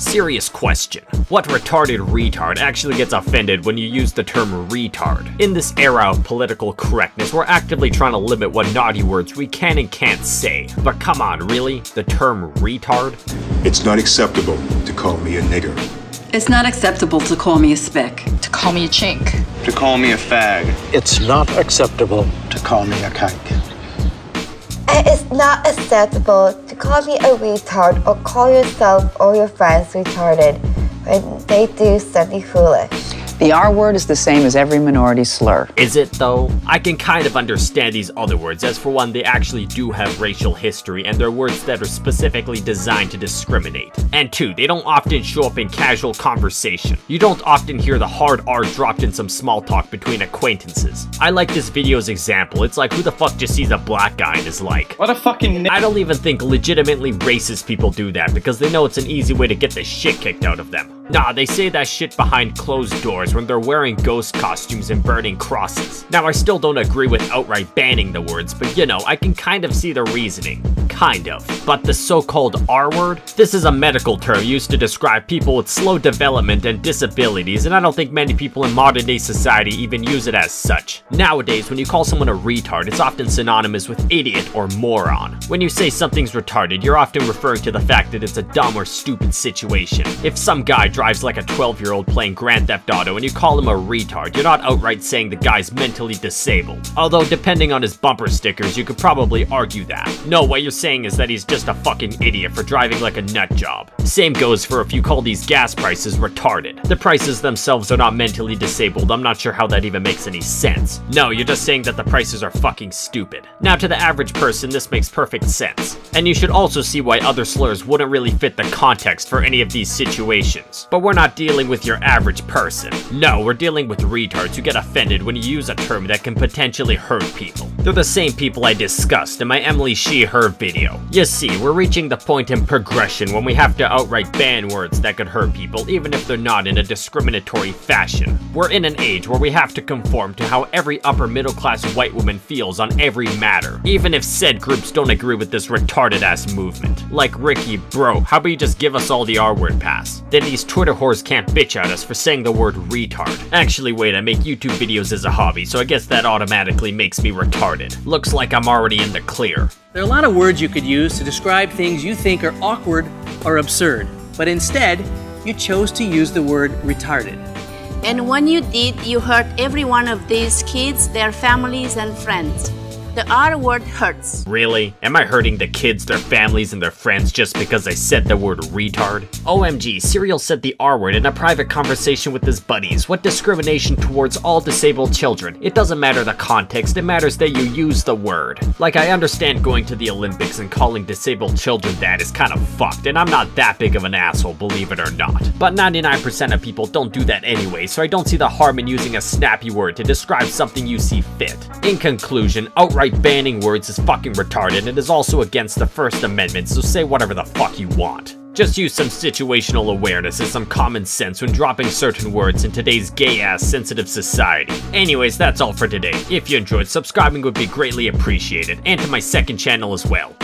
Serious question. What retarded retard actually gets offended when you use the term retard? In this era of political correctness, we're actively trying to limit what naughty words we can and can't say. But come on, really? The term retard? It's not acceptable to call me a nigger. It's not acceptable to call me a spick. To call me a chink. To call me a fag. It's not acceptable to call me a kike. It's not acceptable to call me a retard or call yourself or your friends retarded when they do something foolish. The R word is the same as every minority slur. Is it though? I can kind of understand these other words, as for one, they actually do have racial history and they're words that are specifically designed to discriminate. And two, they don't often show up in casual conversation. You don't often hear the hard R dropped in some small talk between acquaintances. I like this video's example. It's like, who the fuck just sees a black guy and is like, What a fucking I don't even think legitimately racist people do that because they know it's an easy way to get the shit kicked out of them. Nah, they say that shit behind closed doors when they're wearing ghost costumes and burning crosses. Now, I still don't agree with outright banning the words, but you know, I can kind of see the reasoning. Kind of. But the so-called R word? This is a medical term used to describe people with slow development and disabilities, and I don't think many people in modern day society even use it as such. Nowadays, when you call someone a retard, it's often synonymous with idiot or moron. When you say something's retarded, you're often referring to the fact that it's a dumb or stupid situation. If some guy drives like a 12-year-old playing Grand Theft Auto and you call him a retard, you're not outright saying the guy's mentally disabled. Although, depending on his bumper stickers, you could probably argue that. No, what you're saying is that he's just a fucking idiot for driving like a nut job. Same goes for if you call these gas prices retarded. The prices themselves are not mentally disabled. I'm not sure how that even makes any sense. No, you're just saying that the prices are fucking stupid. Now, to the average person, this makes perfect sense. And you should also see why other slurs wouldn't really fit the context for any of these situations. But we're not dealing with your average person. No, we're dealing with retards who get offended when you use a term that can potentially hurt people. They're the same people I discussed in my Emily She/Her video. You see, we're reaching the point in progression when we have to outright ban words that could hurt people, even if they're not in a discriminatory fashion. We're in an age where we have to conform to how every upper middle class white woman feels on every matter, even if said groups don't agree with this retarded ass movement. Like, Ricky, bro, how about you just give us all the R word pass? Then these Twitter whores can't bitch at us for saying the word retard. Actually, wait, I make YouTube videos as a hobby, so I guess that automatically makes me retarded. Looks like I'm already in the clear. There are a lot of words you could use to describe things you think are awkward or absurd, but instead, you chose to use the word retarded. And when you did, you hurt every one of these kids, their families, and friends. The R word hurts. Really? Am I hurting the kids, their families, and their friends just because I said the word retard? OMG, Serial said the R word in a private conversation with his buddies. What discrimination towards all disabled children? It doesn't matter the context, it matters that you use the word. Like, I understand going to the Olympics and calling disabled children that is kind of fucked, and I'm not that big of an asshole, believe it or not. But 99% of people don't do that anyway, so I don't see the harm in using a snappy word to describe something you see fit. In conclusion, outright banning words is fucking retarded and it is also against the First Amendment, so say whatever the fuck you want. Just use some situational awareness and some common sense when dropping certain words in today's gay-ass sensitive society. Anyways, that's all for today. If you enjoyed, subscribing would be greatly appreciated, and to my second channel as well.